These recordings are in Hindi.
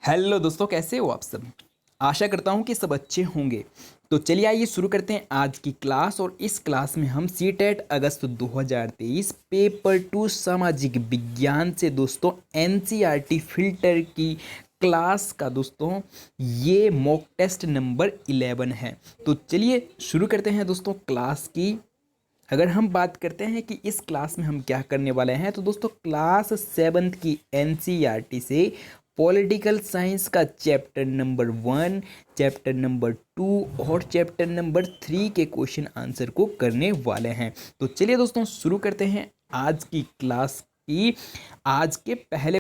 हेलो दोस्तों, कैसे हो आप सब। आशा करता हूँ कि सब अच्छे होंगे। तो चलिए आइए शुरू करते हैं आज की क्लास। और इस क्लास में हम सीटेट अगस्त 2023 पेपर 2 सामाजिक विज्ञान से दोस्तों एनसीईआरटी फिल्टर की क्लास का दोस्तों ये मॉक टेस्ट नंबर 11 है। तो चलिए शुरू करते हैं दोस्तों क्लास की। अगर हम बात करते हैं कि इस क्लास में हम क्या करने वाले हैं, तो दोस्तों क्लास 7th की एनसीईआरटी से पॉलिटिकल साइंस का चैप्टर नंबर 1, चैप्टर नंबर 2 और चैप्टर नंबर 3 के क्वेश्चन आंसर को करने वाले हैं। तो चलिए दोस्तों शुरू करते हैं आज की क्लास की आज के पहले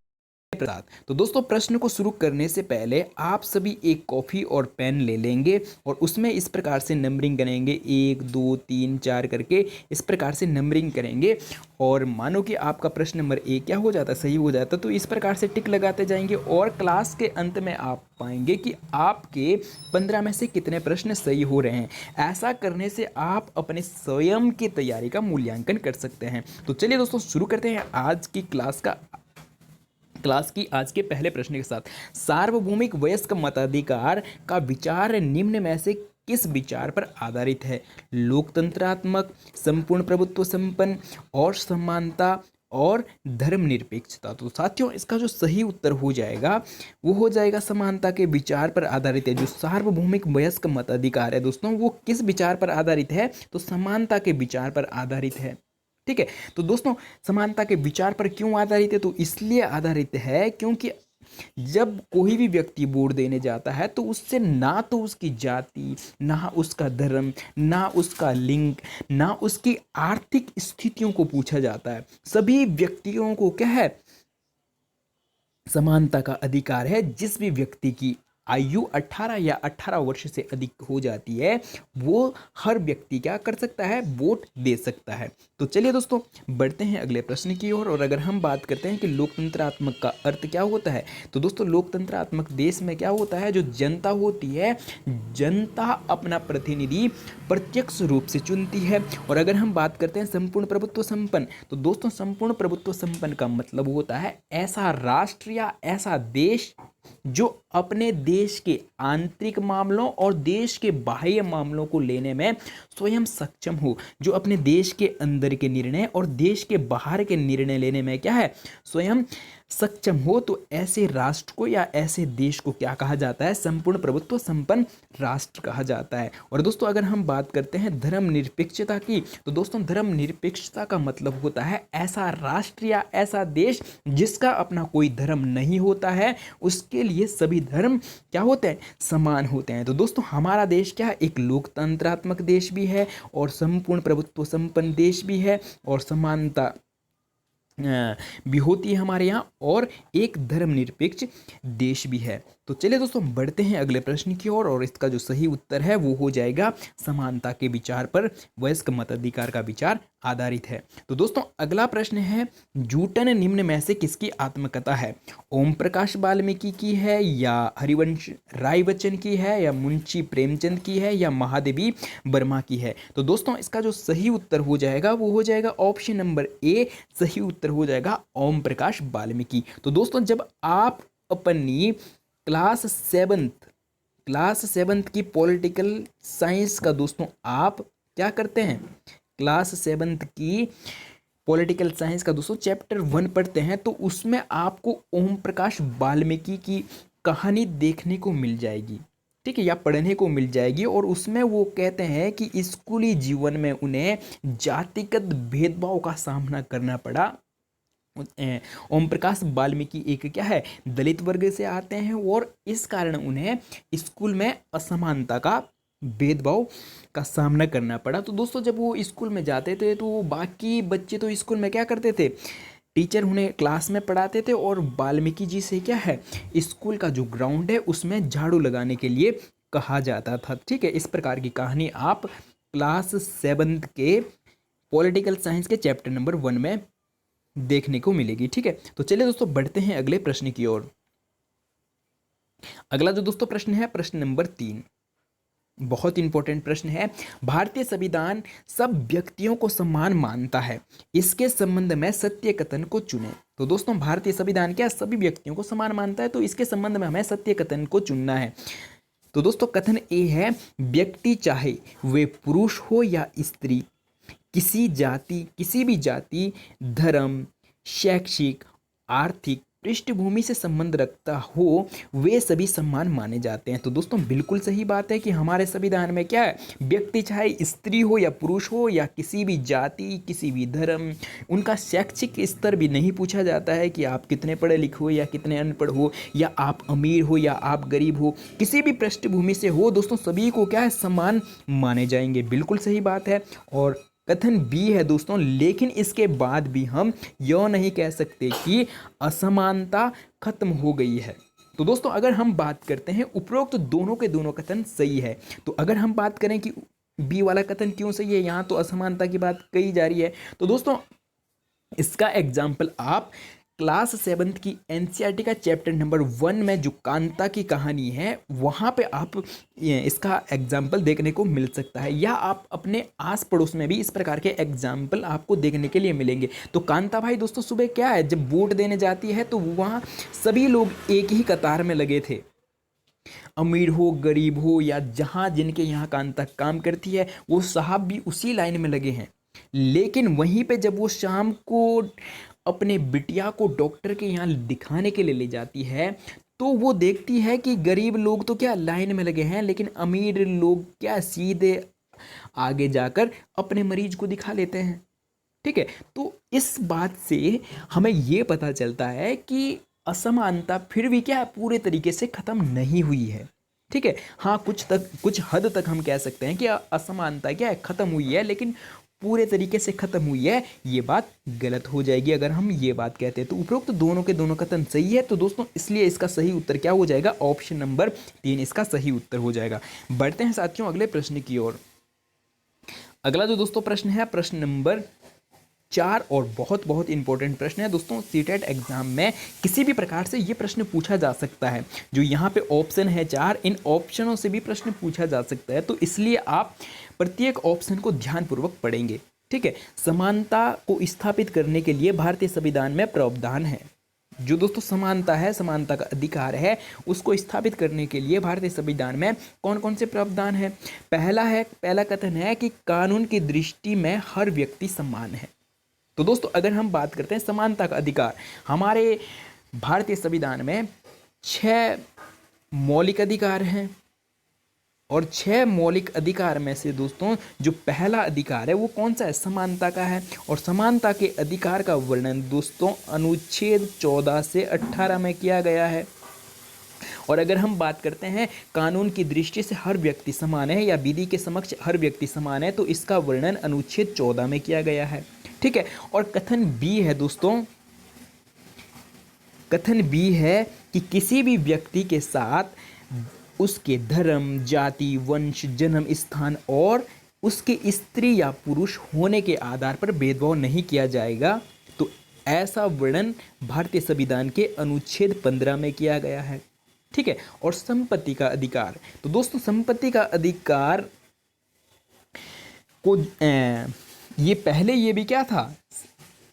प्रसाद। तो दोस्तों प्रश्न को शुरू करने से पहले आप सभी एक कॉफी और पेन ले लेंगे और उसमें इस प्रकार से नंबरिंग करेंगे, 1 2 3 4 करके इस प्रकार से नंबरिंग करेंगे। और मानो कि आपका प्रश्न नंबर 1 क्या हो जाता, सही हो जाता, तो इस प्रकार से टिक लगाते जाएंगे और क्लास के अंत में आप पाएंगे कि आपके 15 में से कितने प्रश्न सही हो रहे हैं। ऐसा करने से आप अपने स्वयं की तैयारी का मूल्यांकन कर सकते हैं। तो चलिए दोस्तों शुरू करते हैं आज की क्लास की आज के पहले प्रश्न के साथ। सार्वभौमिक वयस्क मताधिकार का विचार निम्न में से किस विचार पर आधारित है? लोकतंत्रात्मक, संपूर्ण प्रभुत्व संपन्न और समानता और धर्मनिरपेक्षता। तो साथियों इसका जो सही उत्तर हो जाएगा वो हो जाएगा समानता के विचार पर आधारित है। जो सार्वभौमिक वयस्क मताधिकार है दोस्तों वो किस विचार पर आधारित है? तो समानता के विचार पर आधारित है। ठीक है, तो दोस्तों समानता के विचार पर क्यों आधारित है? तो इसलिए आधारित है क्योंकि जब कोई भी व्यक्ति वोट देने जाता है तो उससे ना तो उसकी जाति, ना उसका धर्म, ना उसका लिंग, ना उसकी आर्थिक स्थितियों को पूछा जाता है। सभी व्यक्तियों को क्या है, समानता का अधिकार है। जिस भी व्यक्ति की आयु 18 या 18 वर्ष से अधिक हो जाती है वो हर व्यक्ति क्या कर सकता है, वोट दे सकता है। तो चलिए दोस्तों बढ़ते हैं अगले प्रश्न की ओर। और अगर हम बात करते हैं कि लोकतंत्रात्मक का अर्थ क्या होता है, तो दोस्तों लोकतंत्रात्मक देश में क्या होता है, जो जनता होती है, जनता अपना प्रतिनिधि प्रत्यक्ष रूप से चुनती है। और अगर हम बात करते हैं संपूर्ण प्रभुत्व संपन्न, तो दोस्तों संपूर्ण प्रभुत्व संपन्न का मतलब होता है ऐसा राष्ट्र या ऐसा देश जो अपने देश के आंतरिक मामलों और देश के बाह्य मामलों को लेने में स्वयं सक्षम हो, जो अपने देश के अंदर के निर्णय और देश के बाहर के निर्णय लेने में क्या है, स्वयं सक्षम हो। तो ऐसे राष्ट्र को या ऐसे देश को क्या कहा जाता है, संपूर्ण प्रभुत्व संपन्न राष्ट्र कहा जाता है। और दोस्तों अगर हम बात करते हैं धर्मनिरपेक्षता की, तो दोस्तों धर्मनिरपेक्षता का मतलब होता है ऐसा राष्ट्र या ऐसा देश जिसका अपना कोई धर्म नहीं होता है, उसके लिए सभी धर्म क्या होते हैं, समान होते हैं। तो दोस्तों हमारा देश क्या है, एक लोकतंत्रात्मक देश भी है और संपूर्ण प्रभुत्व संपन्न देश भी है और समानता भी होती है हमारे यहाँ, और एक धर्मनिरपेक्ष देश भी है। तो चलिए दोस्तों बढ़ते हैं अगले प्रश्न की ओर। और इसका जो सही उत्तर है वो हो जाएगा समानता के विचार पर वयस्क मताधिकार का विचार आधारित है। तो दोस्तों अगला प्रश्न है, जूटन निम्न में से किसकी आत्मकथा है? ओम प्रकाश वाल्मीकि की है, या हरिवंश राय बच्चन की है, या मुंशी प्रेमचंद की है, या महादेवी वर्मा की है? तो दोस्तों इसका जो सही उत्तर हो जाएगा वो हो जाएगा ऑप्शन नंबर ए, सही उत्तर हो जाएगा ओम प्रकाश वाल्मीकि। तो दोस्तों जब आप अपनी क्लास सेवन्थ की पॉलिटिकल साइंस का दोस्तों आप क्या करते हैं, क्लास सेवन्थ की पॉलिटिकल साइंस का दोस्तों चैप्टर 1 पढ़ते हैं, तो उसमें आपको ओम प्रकाश वाल्मीकि की कहानी देखने को मिल जाएगी, ठीक है, या पढ़ने को मिल जाएगी। और उसमें वो कहते हैं कि स्कूली जीवन में उन्हें जातिगत भेदभाव का सामना करना पड़ा। ओम प्रकाश वाल्मीकि एक क्या है, दलित वर्ग से आते हैं और इस कारण उन्हें स्कूल में असमानता का भेदभाव का सामना करना पड़ा। तो दोस्तों जब वो स्कूल में जाते थे तो बाकी बच्चे तो स्कूल में क्या करते थे, टीचर उन्हें क्लास में पढ़ाते थे और वाल्मीकि जी से क्या है, स्कूल का जो ग्राउंड है उसमें झाड़ू लगाने के लिए कहा जाता था। ठीक है, इस प्रकार की कहानी आप क्लास 7th के पॉलिटिकल साइंस के चैप्टर नंबर 1 में देखने को मिलेगी। ठीक है, तो चलिए दोस्तों बढ़ते हैं अगले प्रश्न की ओर। अगला जो दोस्तों प्रश्न है प्रश्न नंबर 3, बहुत इंपॉर्टेंट प्रश्न है। भारतीय संविधान सब व्यक्तियों को समान मानता है, इसके संबंध में सत्य कथन को चुने। तो दोस्तों भारतीय संविधान क्या सभी व्यक्तियों को समान मानता है, तो इसके संबंध में हमें सत्य कथन को चुनना है। तो दोस्तों कथन ए है, व्यक्ति चाहे वे पुरुष हो या स्त्री, किसी भी जाति, धर्म, शैक्षिक, आर्थिक पृष्ठभूमि से संबंध रखता हो, वे सभी समान माने जाते हैं। तो दोस्तों बिल्कुल सही बात है कि हमारे संविधान में क्या है, व्यक्ति चाहे स्त्री हो या पुरुष हो या किसी भी जाति, किसी भी धर्म, उनका शैक्षिक स्तर भी नहीं पूछा जाता है कि आप कितने पढ़े लिखे हो या कितने अनपढ़ हो, या आप अमीर हो या आप गरीब हो, किसी भी पृष्ठभूमि से हो, दोस्तों सभी को क्या है, समान माने जाएंगे। बिल्कुल सही बात है। और कथन बी है दोस्तों, लेकिन इसके बाद भी हम यह नहीं कह सकते कि असमानता खत्म हो गई है। तो दोस्तों अगर हम बात करते हैं उपरोक्त तो दोनों के दोनों कथन सही है। तो अगर हम बात करें कि बी वाला कथन क्यों सही है, यहाँ तो असमानता की बात कही जा रही है, तो दोस्तों इसका एग्जाम्पल आप क्लास 7th की एनसीईआरटी का चैप्टर नंबर 1 में जो कांता की कहानी है वहाँ पे आप इसका एग्जाम्पल देखने को मिल सकता है, या आप अपने आस पड़ोस में भी इस प्रकार के एग्जाम्पल आपको देखने के लिए मिलेंगे। तो कांता भाई दोस्तों सुबह क्या है, जब वोट देने जाती है तो वहाँ सभी लोग एक ही कतार में लगे थे, अमीर हो गरीब हो या जहाँ जिनके यहाँ कांता काम करती है वो साहब भी उसी लाइन में लगे हैं। लेकिन वहीं पे जब वो शाम को अपने बिटिया को डॉक्टर के यहाँ दिखाने के लिए ले जाती है तो वो देखती है कि गरीब लोग तो क्या लाइन में लगे हैं, लेकिन अमीर लोग क्या सीधे आगे जाकर अपने मरीज को दिखा लेते हैं। ठीक है, तो इस बात से हमें ये पता चलता है कि असमानता फिर भी क्या पूरे तरीके से ख़त्म नहीं हुई है। ठीक है, हाँ कुछ हद तक हम कह सकते हैं कि असमानता क्या है, ख़त्म हुई है, लेकिन पूरे तरीके से ख़त्म हुई है ये बात गलत हो जाएगी अगर हम ये बात कहते हैं। तो उपरोक्त दोनों के दोनों कथन सही है, तो दोस्तों इसलिए इसका सही उत्तर क्या हो जाएगा, ऑप्शन नंबर 3 इसका सही उत्तर हो जाएगा। बढ़ते हैं साथियों अगले प्रश्न की ओर। अगला जो दोस्तों प्रश्न है प्रश्न नंबर 4 और बहुत इंपॉर्टेंट प्रश्न है दोस्तों। सीटेट एग्जाम में किसी भी प्रकार से ये प्रश्न पूछा जा सकता है। जो यहाँ पे ऑप्शन है 4, इन ऑप्शनों से भी प्रश्न पूछा जा सकता है, तो इसलिए आप प्रत्येक ऑप्शन को ध्यानपूर्वक पढ़ेंगे। ठीक है, समानता को स्थापित करने के लिए भारतीय संविधान में प्रावधान है। जो दोस्तों समानता है, समानता का अधिकार है, उसको स्थापित करने के लिए भारतीय संविधान में कौन कौन से प्रावधान है। पहला कथन है कि कानून की दृष्टि में हर व्यक्ति समान है। तो दोस्तों अगर हम बात करते हैं समानता का अधिकार, हमारे भारतीय संविधान में 6 मौलिक अधिकार हैं, और 6 मौलिक अधिकार में से दोस्तों जो पहला अधिकार है वो कौन सा है, समानता का है। और समानता के अधिकार का वर्णन दोस्तों अनुच्छेद 14 से 18 में किया गया है। और अगर हम बात करते हैं कानून की दृष्टि से हर व्यक्ति समान है या विधि के समक्ष हर व्यक्ति समान है, तो इसका वर्णन अनुच्छेद 14 में किया गया है। ठीक है, और कथन बी है दोस्तों, कथन बी है कि किसी भी व्यक्ति के साथ उसके धर्म, जाति, वंश, जन्म स्थान और उसके स्त्री या पुरुष होने के आधार पर भेदभाव नहीं किया जाएगा। तो ऐसा वर्णन भारतीय संविधान के अनुच्छेद 15 में किया गया है। ठीक है, और संपत्ति का अधिकार, तो दोस्तों संपत्ति का अधिकार को ये पहले ये भी क्या था,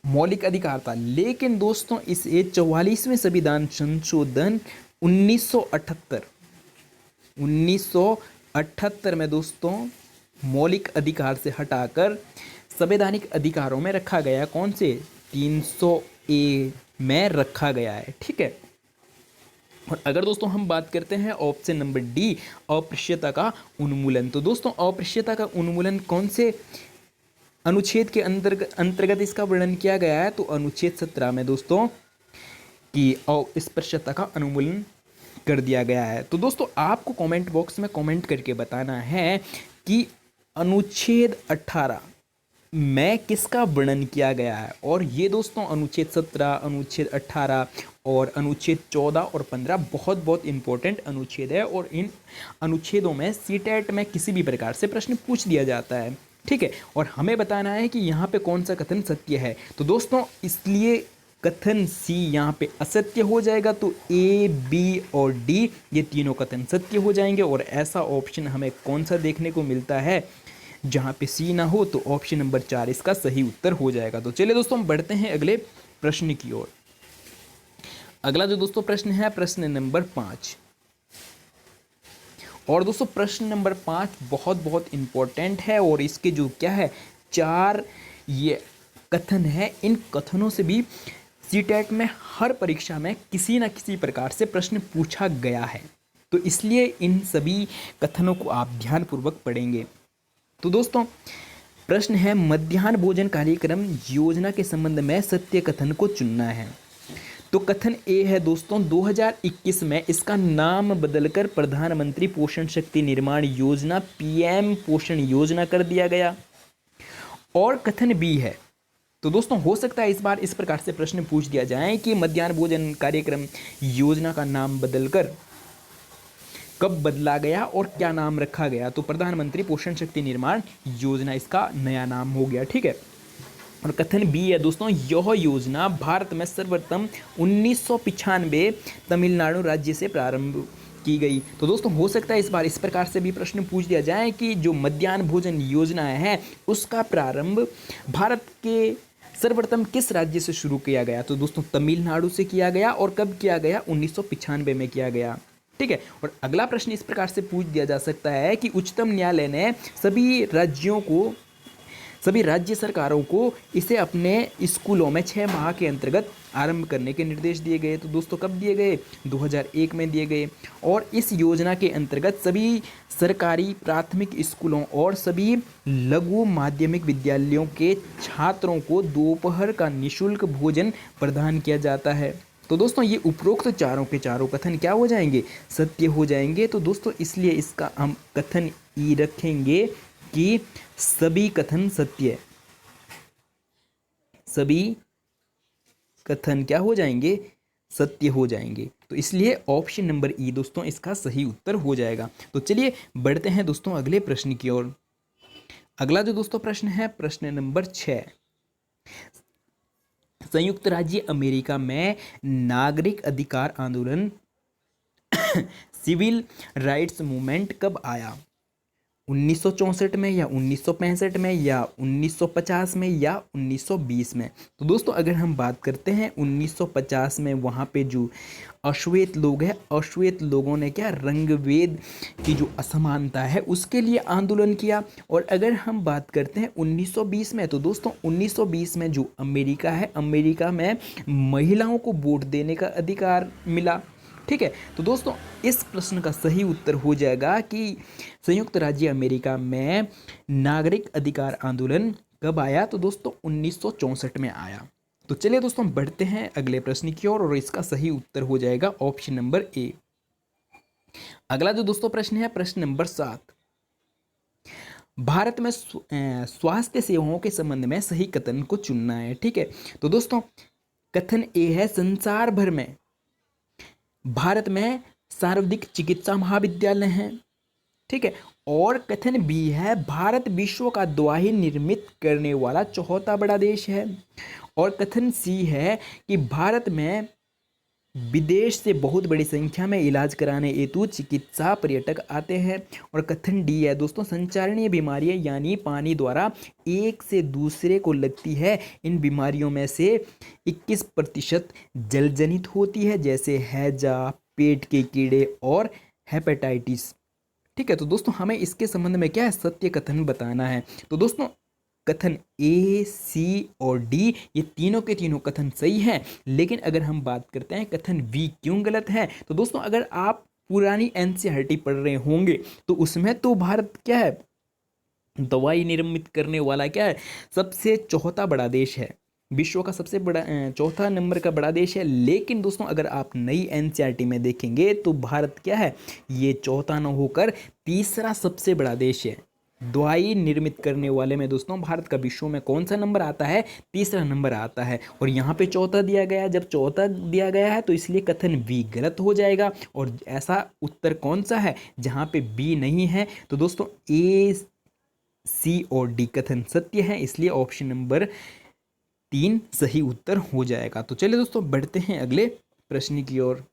मौलिक अधिकार था, लेकिन दोस्तों इसे 44वें संविधान संशोधन 1978 में दोस्तों मौलिक अधिकार से हटाकर संवैधानिक अधिकारों में रखा गया। कौन से, 300A में रखा गया है। ठीक है, और अगर दोस्तों हम बात करते हैं ऑप्शन नंबर डी, अस्पृश्यता का उन्मूलन, तो दोस्तों अस्पृश्यता का उन्मूलन कौन से अनुच्छेद के अंतर्गत इसका वर्णन किया गया है, तो अनुच्छेद 17 में दोस्तों कि अस्पृश्यता का उन्मूलन कर दिया गया है। तो दोस्तों आपको कमेंट बॉक्स में कमेंट करके बताना है कि अनुच्छेद 18 में किसका वर्णन किया गया है। और ये दोस्तों अनुच्छेद 17, अनुच्छेद 18 और अनुच्छेद 14 और 15 बहुत इंपॉर्टेंट अनुच्छेद है, और इन अनुच्छेदों में सीटेट में किसी भी प्रकार से प्रश्न पूछ दिया जाता है। ठीक है, और हमें बताना है कि यहाँ पे कौन सा कथन सत्य है। तो दोस्तों इसलिए कथन सी यहाँ पे असत्य हो जाएगा, तो ए, बी और डी ये तीनों कथन सत्य हो जाएंगे। और ऐसा ऑप्शन हमें कौन सा देखने को मिलता है जहाँ पे सी ना हो, तो ऑप्शन नंबर 4 इसका सही उत्तर हो जाएगा। तो चलिए दोस्तों हम बढ़ते हैं अगले प्रश्न की ओर। अगला जो दोस्तों प्रश्न है प्रश्न नंबर 5 है दोस्तों। सीटेट एग्जाम में किसी भी प्रकार से ये प्रश्न पूछा जा सकता है। जो यहाँ पे ऑप्शन नंबर 4 इसका सही उत्तर हो जाएगा। तो चलिए दोस्तों बढ़ते हैं अगले प्रश्न की ओर। अगला जो दोस्तों प्रश्न है प्रश्न नंबर 5। और दोस्तों प्रश्न नंबर 5 बहुत बहुत इंपॉर्टेंट है और इसके जो क्या है 4 ये कथन है। इन कथनों से भी सीटेट में हर परीक्षा में किसी न किसी प्रकार से प्रश्न पूछा गया है, तो इसलिए इन सभी कथनों को आप ध्यानपूर्वक पढ़ेंगे। तो दोस्तों प्रश्न है मध्याह्न भोजन कार्यक्रम योजना के संबंध में सत्य कथन को चुनना है। तो कथन ए है दोस्तों 2021 में इसका नाम बदलकर प्रधानमंत्री पोषण शक्ति निर्माण योजना पीएम पोषण योजना कर दिया गया। और कथन बी है, तो दोस्तों हो सकता है इस बार इस प्रकार से प्रश्न पूछ दिया जाए कि मध्याह्न भोजन कार्यक्रम योजना का नाम बदलकर कब बदला गया और क्या नाम रखा गया। तो प्रधानमंत्री पोषण शक्ति निर्माण योजना इसका नया नाम हो गया, ठीक है। और कथन बी है दोस्तों यह योजना भारत में सर्वप्रथम 1995 तमिलनाडु राज्य से प्रारंभ की गई। तो दोस्तों हो सकता है इस बार इस प्रकार से भी प्रश्न पूछ दिया जाए कि जो मध्याह्न भोजन योजना है उसका प्रारंभ भारत के सर्वप्रथम किस राज्य से शुरू किया गया। तो दोस्तों तमिलनाडु से किया गया और कब किया गया 1995 में किया गया, ठीक है। और अगला प्रश्न इस प्रकार से पूछ दिया जा सकता है कि उच्चतम न्यायालय ने सभी राज्य सरकारों को इसे अपने स्कूलों में 6 माह के अंतर्गत आरंभ करने के निर्देश दिए गए। तो दोस्तों कब दिए गए 2001 में दिए गए। और इस योजना के अंतर्गत सभी सरकारी प्राथमिक स्कूलों और सभी लघु माध्यमिक विद्यालयों के छात्रों को दोपहर का निःशुल्क भोजन प्रदान किया जाता है। तो दोस्तों ये उपरोक्त चारों के चारों कथन क्या हो जाएंगे सत्य हो जाएंगे। तो दोस्तों इसलिए इसका हम कथन ई रखेंगे कि सभी कथन सत्य, सभी कथन क्या हो जाएंगे सत्य हो जाएंगे। तो इसलिए ऑप्शन नंबर ई दोस्तों इसका सही उत्तर हो जाएगा। तो चलिए बढ़ते हैं दोस्तों अगले प्रश्न की ओर। अगला जो दोस्तों प्रश्न है प्रश्न नंबर 6। संयुक्त राज्य अमेरिका में नागरिक अधिकार आंदोलन सिविल राइट्स मूवमेंट कब आया। 1964 में या 1965 में या 1950 में या 1920 में। तो दोस्तों अगर हम बात करते हैं 1950 में, वहाँ पे जो अश्वेत लोग हैं, अश्वेत लोगों ने क्या रंग भेद की जो असमानता है उसके लिए आंदोलन किया। और अगर हम बात करते हैं 1920 में, तो दोस्तों 1920 में जो अमेरिका है, अमेरिका में महिलाओं को वोट देने का अधिकार मिला, ठीक है। तो दोस्तों इस प्रश्न का सही उत्तर हो जाएगा कि संयुक्त राज्य अमेरिका में नागरिक अधिकार आंदोलन कब आया। तो दोस्तों 1964 में आया। तो चलिए दोस्तों बढ़ते हैं अगले प्रश्न की ओर और इसका सही उत्तर हो जाएगा ऑप्शन नंबर ए। अगला जो दोस्तों प्रश्न है प्रश्न नंबर 7। भारत में स्वास्थ्य सेवाओं के संबंध में सही कथन को चुनना है, ठीक है। तो दोस्तों कथन ए है संसार भर में भारत में सर्वाधिक चिकित्सा महाविद्यालय हैं, ठीक है। और कथन बी है भारत विश्व का दवाई निर्मित करने वाला चौथा बड़ा देश है। और कथन सी है कि भारत में विदेश से बहुत बड़ी संख्या में इलाज कराने हेतु चिकित्सा पर्यटक आते हैं। और कथन डी है दोस्तों संचारणीय बीमारियां यानी पानी द्वारा एक से दूसरे को लगती है। इन बीमारियों में से 21% जलजनित होती है, जैसे हैजा, पेट के कीड़े और हेपेटाइटिस, ठीक है। तो दोस्तों हमें इसके संबंध में क्या है सत्य कथन बताना है। तो दोस्तों कथन ए, सी और डी ये तीनों के तीनों कथन सही हैं, लेकिन अगर हम बात करते हैं कथन बी क्यों गलत है। तो दोस्तों अगर आप पुरानी एनसीईआरटी पढ़ रहे होंगे तो उसमें तो भारत क्या है दवाई निर्मित करने वाला क्या है सबसे चौथा बड़ा देश है, विश्व का सबसे बड़ा चौथा नंबर का बड़ा देश है। लेकिन दोस्तों अगर आप नई एनसीईआरटी में देखेंगे तो भारत क्या है ये चौथा न होकर तीसरा सबसे बड़ा देश है। दवाई निर्मित करने वाले में दोस्तों भारत का विश्व में कौन सा नंबर आता है तीसरा नंबर आता है। और यहाँ पे चौथा दिया गया है, जब चौथा दिया गया है तो इसलिए कथन बी गलत हो जाएगा। और ऐसा उत्तर कौन सा है जहाँ पे बी नहीं है। तो दोस्तों ए, सी और डी कथन सत्य है, इसलिए ऑप्शन नंबर 3 सही उत्तर हो जाएगा। तो चलिए दोस्तों बढ़ते हैं अगले प्रश्न की ओर।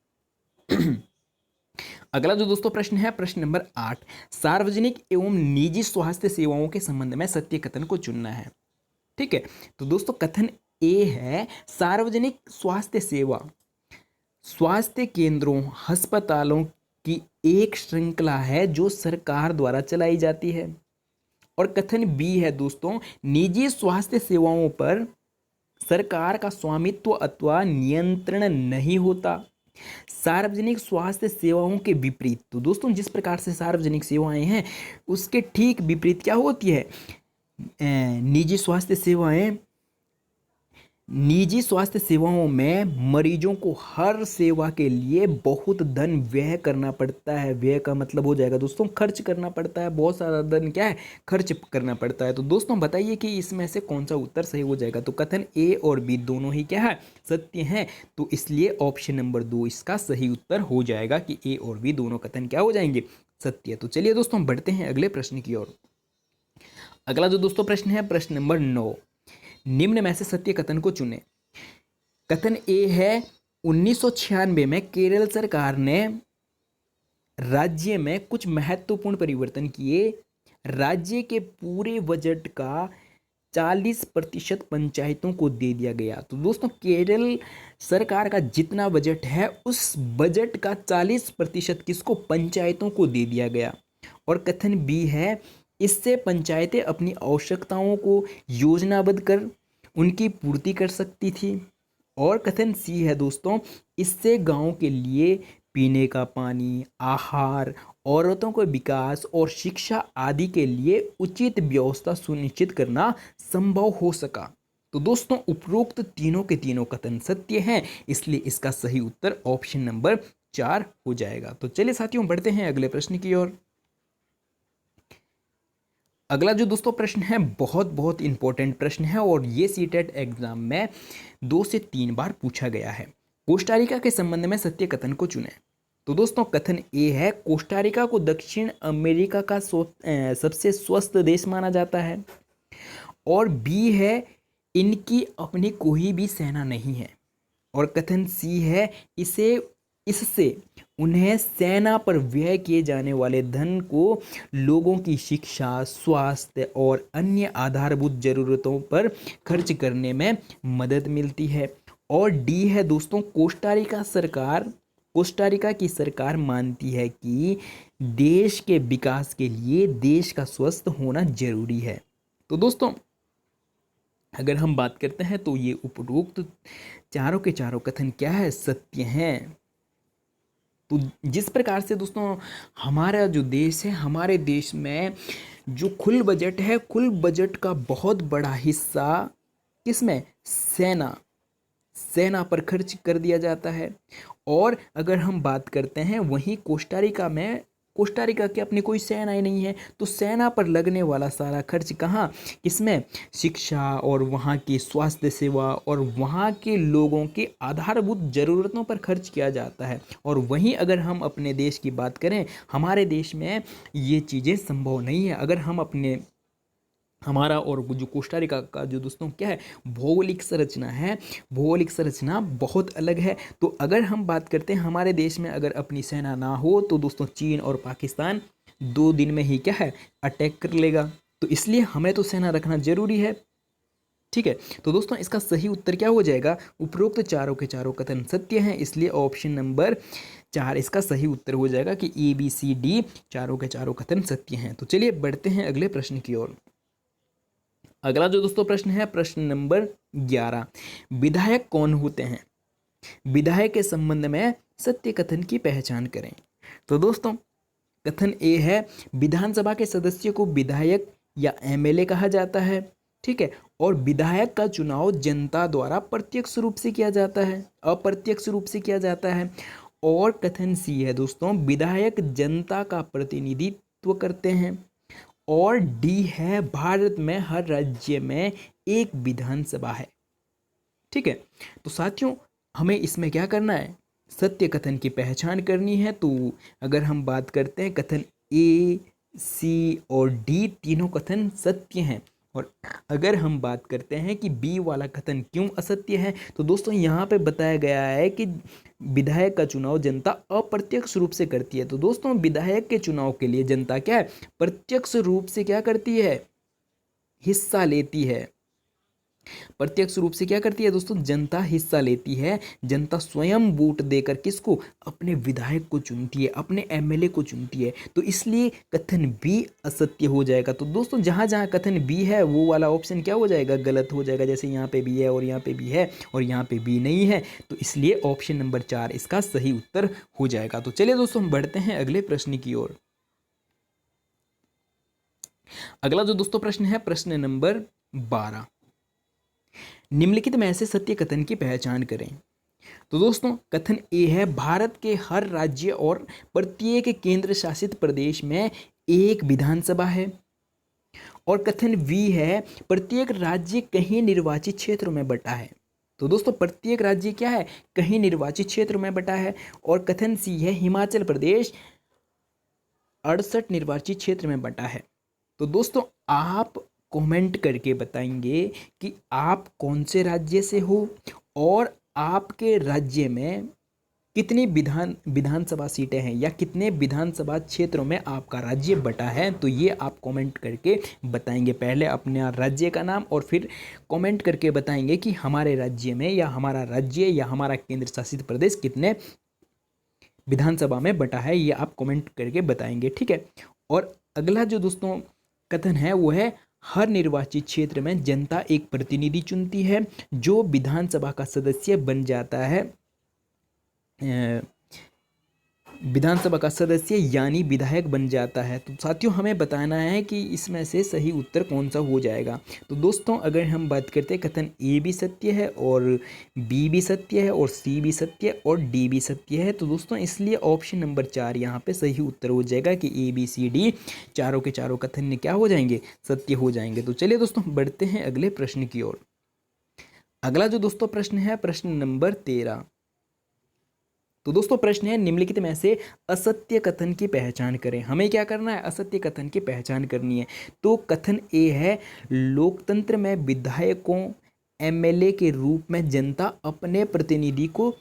अगला जो दोस्तों प्रश्न है प्रश्न नंबर 8। सार्वजनिक एवं निजी स्वास्थ्य सेवाओं के संबंध में सत्य कथन को चुनना है, ठीक है। तो दोस्तों कथन ए है सार्वजनिक स्वास्थ्य सेवा स्वास्थ्य केंद्रों अस्पतालों की एक श्रृंखला है जो सरकार द्वारा चलाई जाती है। और कथन बी है दोस्तों, निजी स्वास्थ्य सेवाओं पर सरकार का स्वामित्व अथवा नियंत्रण नहीं होता। सार्वजनिक स्वास्थ्य सेवाओं के विपरीत, तो दोस्तों जिस प्रकार से सार्वजनिक सेवाएं हैं उसके ठीक विपरीत क्या होती है, निजी स्वास्थ्य सेवाएं। निजी स्वास्थ्य सेवाओं में मरीजों को हर सेवा के लिए बहुत धन व्यय करना पड़ता है। व्यय का मतलब हो जाएगा दोस्तों खर्च करना पड़ता है, बहुत सारा धन क्या है, खर्च करना पड़ता है। तो दोस्तों बताइए कि इसमें से कौन सा उत्तर सही हो जाएगा। तो कथन ए और बी दोनों ही क्या है, सत्य हैं। तो इसलिए ऑप्शन नंबर 2 इसका सही उत्तर हो जाएगा कि ए और बी दोनों कथन क्या हो जाएंगे, सत्य। तो चलिए दोस्तों बढ़ते हैं अगले प्रश्न की ओर। अगला जो दोस्तों प्रश्न है, प्रश्न नंबर 9, निम्न में से सत्य कथन को चुने। कथन ए है, 1996 में केरल सरकार ने राज्य में कुछ महत्वपूर्ण परिवर्तन किए। राज्य के पूरे बजट का 40% पंचायतों को दे दिया गया। तो दोस्तों केरल सरकार का जितना बजट है उस बजट का 40% किसको, पंचायतों को दे दिया गया। और कथन बी है, इससे पंचायतें अपनी आवश्यकताओं को योजनाबद्ध कर उनकी पूर्ति कर सकती थी। और कथन सी है दोस्तों, इससे गांव के लिए पीने का पानी, आहार, औरतों के विकास और शिक्षा आदि के लिए उचित व्यवस्था सुनिश्चित करना संभव हो सका। तो दोस्तों उपरोक्त तीनों के तीनों कथन सत्य हैं, इसलिए इसका सही उत्तर ऑप्शन नंबर 4 हो जाएगा। तो चलिए साथियों बढ़ते हैं अगले प्रश्न की ओर। अगला जो दोस्तों प्रश्न है बहुत बहुत इंपॉर्टेंट प्रश्न है और ये सीटेट एग्जाम में 2 से 3 बार पूछा गया है। कोस्टारिका के संबंध में सत्य कथन को चुनें। तो दोस्तों कथन ए है, कोस्टारिका को दक्षिण अमेरिका का सबसे स्वस्थ देश माना जाता है। और बी है, इनकी अपनी कोई भी सेना नहीं है। और कथन सी है, इससे उन्हें सेना पर व्यय किए जाने वाले धन को लोगों की शिक्षा, स्वास्थ्य और अन्य आधारभूत जरूरतों पर खर्च करने में मदद मिलती है। और डी है दोस्तों, कोस्टारिका की सरकार मानती है कि देश के विकास के लिए देश का स्वस्थ होना जरूरी है। तो दोस्तों अगर हम बात करते हैं तो ये उपरोक्त चारों के चारों कथन क्या है, सत्य हैं। तो जिस प्रकार से दोस्तों हमारा जो देश है, हमारे देश में जो कुल बजट है, कुल बजट का बहुत बड़ा हिस्सा किसमें, सेना पर खर्च कर दिया जाता है। और अगर हम बात करते हैं वहीं कोस्टारिका की अपनी कोई सेना ही नहीं है, तो सेना पर लगने वाला सारा खर्च कहाँ, किसमें, शिक्षा और वहाँ की स्वास्थ्य सेवा और वहाँ के लोगों के आधारभूत ज़रूरतों पर खर्च किया जाता है। और वहीं अगर हम अपने देश की बात करें, हमारे देश में ये चीज़ें संभव नहीं है। अगर हम हमारा और जो कोस्टारिका का जो दोस्तों क्या है, भौगोलिक संरचना बहुत अलग है। तो अगर हम बात करते हैं हमारे देश में अगर अपनी सेना ना हो तो दोस्तों चीन और पाकिस्तान 2 दिन में ही क्या है, अटैक कर लेगा। तो इसलिए हमें तो सेना रखना जरूरी है, ठीक है। तो दोस्तों इसका सही उत्तर क्या हो जाएगा, उपरोक्त चारों के चारों कथन सत्य हैं, इसलिए ऑप्शन नंबर 4 इसका सही उत्तर हो जाएगा कि ABCD चारों के चारों कथन सत्य हैं। तो चलिए बढ़ते हैं अगले प्रश्न की ओर। अगला जो दोस्तों प्रश्न है, प्रश्न नंबर 11, विधायक कौन होते हैं। विधायक के संबंध में सत्य कथन की पहचान करें। तो दोस्तों कथन ए है, विधानसभा के सदस्य को विधायक या MLA कहा जाता है, ठीक है। और विधायक का चुनाव जनता द्वारा प्रत्यक्ष रूप से किया जाता है, अप्रत्यक्ष रूप से किया जाता है। और कथन सी है दोस्तों, विधायक जनता का प्रतिनिधित्व करते हैं। और डी है, भारत में हर राज्य में एक विधानसभा है, ठीक है। तो साथियों हमें इसमें क्या करना है, सत्य कथन की पहचान करनी है। तो अगर हम बात करते हैं कथन A, C और D तीनों कथन सत्य हैं। और अगर हम बात करते हैं कि बी वाला कथन क्यों असत्य है, तो दोस्तों यहाँ पे बताया गया है कि विधायक का चुनाव जनता अप्रत्यक्ष रूप से करती है। तो दोस्तों विधायक के चुनाव के लिए जनता क्या है, प्रत्यक्ष रूप से क्या करती है, हिस्सा लेती है। प्रत्यक्ष रूप से क्या करती है दोस्तों, जनता हिस्सा लेती है। जनता स्वयं वोट देकर किसको, अपने विधायक को चुनती है, अपने एमएलए को चुनती है। तो इसलिए कथन बी असत्य हो जाएगा। तो दोस्तों जहां जहां कथन बी है वो वाला ऑप्शन क्या हो जाएगा, गलत हो जाएगा। जैसे यहाँ पे बी है और यहाँ पे बी है और यहाँ पे बी नहीं है, तो इसलिए ऑप्शन नंबर 4 इसका सही उत्तर हो जाएगा। तो चलिए दोस्तों हम बढ़ते हैं अगले प्रश्न की ओर। अगला जो दोस्तों प्रश्न है प्रश्न नंबर 12, निम्नलिखित में से सत्य कथन की पहचान करें। तो दोस्तों कथन ए है, भारत के हर राज्य और प्रत्येक केंद्र शासित प्रदेश में एक विधानसभा है। और कथन बी है, प्रत्येक राज्य कहीं निर्वाचित क्षेत्रों में बटा है। तो दोस्तों प्रत्येक राज्य क्या है, कहीं निर्वाचित क्षेत्र में बटा है। और कथन सी है, हिमाचल प्रदेश 68 निर्वाचित क्षेत्र में बटा है। तो दोस्तों आप कमेंट करके बताएंगे कि आप कौन से राज्य से हो और आपके राज्य में कितनी विधानसभा सीटें हैं या कितने विधानसभा क्षेत्रों में आपका राज्य बटा है। तो ये आप कमेंट करके बताएंगे, पहले अपने राज्य का नाम और फिर कमेंट करके बताएंगे कि हमारे राज्य में या हमारा राज्य या हमारा केंद्र शासित प्रदेश कितने विधानसभा में बटा है, ये आप कमेंट करके बताएंगे, ठीक है। और अगला जो दोस्तों कथन है वो है, हर निर्वाचित क्षेत्र में जनता एक प्रतिनिधि चुनती है जो विधानसभा का सदस्य बन जाता है, विधानसभा का सदस्य यानी विधायक बन जाता है। तो साथियों हमें बताना है कि इसमें से सही उत्तर कौन सा हो जाएगा। तो दोस्तों अगर हम बात करते हैं, कथन ए भी सत्य है और बी भी सत्य है और सी भी सत्य है और डी भी सत्य है। तो दोस्तों इसलिए ऑप्शन नंबर 4 यहाँ पे सही उत्तर हो जाएगा कि ए बी सी डी चारों के चारों कथन ने क्या हो जाएंगे, सत्य हो जाएंगे। तो चलिए दोस्तों बढ़ते हैं अगले प्रश्न की ओर। अगला जो दोस्तों प्रश्न है प्रश्न नंबर 13। तो दोस्तों प्रश्न है, निम्नलिखित में से असत्य कथन की पहचान करें। हमें क्या करना है, असत्य कथन की पहचान करनी है। तो कथन ए है, लोकतंत्र में विधायकों एमएलए के रूप में जनता अपने प्रतिनिधि को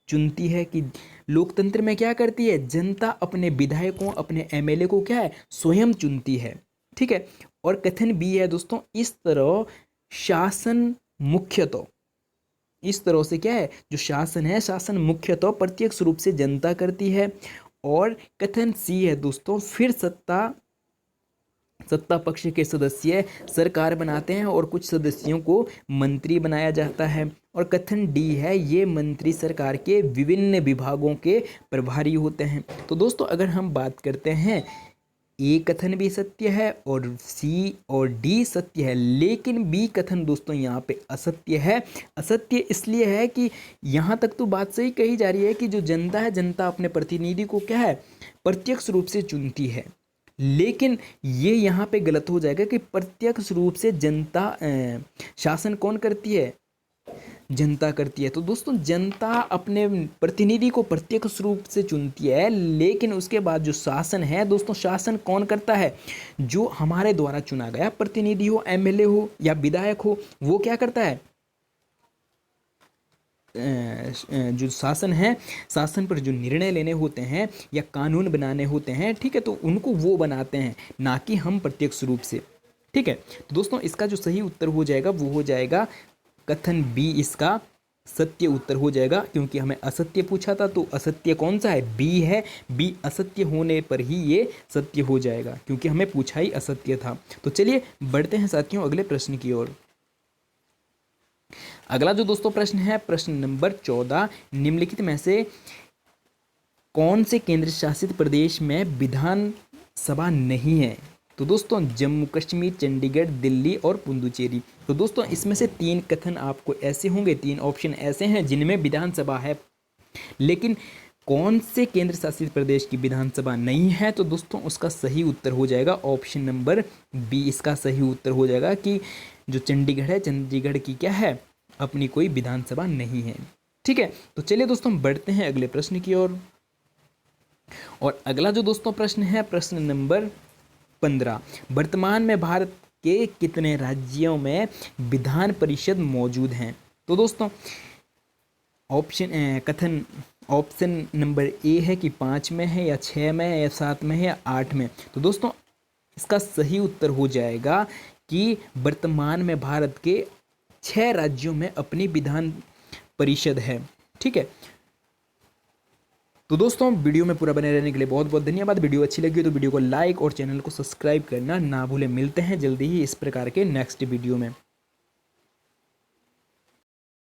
चुनती है। कि लोकतंत्र में क्या करती है, जनता अपने विधायकों अपने एमएलए को क्या है, स्वयं चुनती है, ठीक है। और कथन बी है दोस्तों, इस तरह शासन मुख्यतः, इस तरह से क्या है, जो शासन है शासन मुख्यतः प्रत्यक्ष रूप से जनता करती है। और कथन सी है दोस्तों, फिर सत्ता पक्ष के सदस्य सरकार बनाते हैं और कुछ सदस्यों को मंत्री बनाया जाता है। और कथन डी है, ये मंत्री सरकार के विभिन्न विभागों के प्रभारी होते हैं। तो दोस्तों अगर हम बात करते हैं, ए कथन भी सत्य है और सी और डी सत्य है, लेकिन बी कथन दोस्तों यहाँ पे असत्य है। असत्य इसलिए है कि यहाँ तक तो बात सही कही जा रही है कि जो जनता है, जनता अपने प्रतिनिधि को क्या है, प्रत्यक्ष रूप से चुनती है। लेकिन ये यहाँ पे गलत हो जाएगा कि प्रत्यक्ष रूप से जनता शासन कौन करती है, जनता करती है। तो दोस्तों जनता अपने प्रतिनिधि को प्रत्यक्ष रूप से चुनती है, लेकिन उसके बाद जो शासन है दोस्तों, शासन कौन करता है, जो हमारे द्वारा चुना गया प्रतिनिधि हो, एमएलए हो या विधायक हो, वो क्या करता है, जो शासन है, शासन पर जो निर्णय लेने होते हैं या कानून बनाने होते हैं, ठीक है, तो उनको वो बनाते हैं, ना कि हम प्रत्यक्ष रूप से, ठीक है। तो दोस्तों इसका जो सही उत्तर हो जाएगा वो हो जाएगा कथन बी, इसका सत्य उत्तर हो जाएगा। क्योंकि हमें असत्य पूछा था, तो असत्य कौन सा है, बी है। बी असत्य होने पर ही ये सत्य हो जाएगा, क्योंकि हमें पूछा ही असत्य था। तो चलिए बढ़ते हैं साथियों अगले प्रश्न की ओर। अगला जो दोस्तों प्रश्न है प्रश्न नंबर 14, निम्नलिखित में से कौन से केंद्र शासित प्रदेश में विधानसभा नहीं है। तो दोस्तों जम्मू कश्मीर, चंडीगढ़, दिल्ली और पुडुचेरी। तो दोस्तों इसमें से 3 कथन आपको ऐसे होंगे, 3 ऑप्शन ऐसे हैं जिनमें विधानसभा है, लेकिन कौन से केंद्र शासित प्रदेश की विधानसभा नहीं है। तो दोस्तों उसका सही उत्तर हो जाएगा ऑप्शन नंबर बी, इसका सही उत्तर हो जाएगा कि जो चंडीगढ़ है, चंडीगढ़ की क्या है, अपनी कोई विधानसभा नहीं है, ठीक है। तो चलिए दोस्तों हम बढ़ते हैं अगले प्रश्न की ओर। और अगला जो दोस्तों प्रश्न है प्रश्न नंबर 15, वर्तमान में भारत के कितने राज्यों में विधान परिषद मौजूद हैं। तो दोस्तों ऑप्शन नंबर ए है कि 5 में है या 6 में है या 7 में है या 8 में। तो दोस्तों इसका सही उत्तर हो जाएगा कि वर्तमान में भारत के 6 राज्यों में अपनी विधान परिषद है। ठीक है, तो दोस्तों वीडियो में पूरा बने रहने के लिए बहुत बहुत धन्यवाद। वीडियो अच्छी लगी तो वीडियो को लाइक और चैनल को सब्सक्राइब करना ना भूलें। मिलते हैं जल्दी ही इस प्रकार के नेक्स्ट वीडियो में।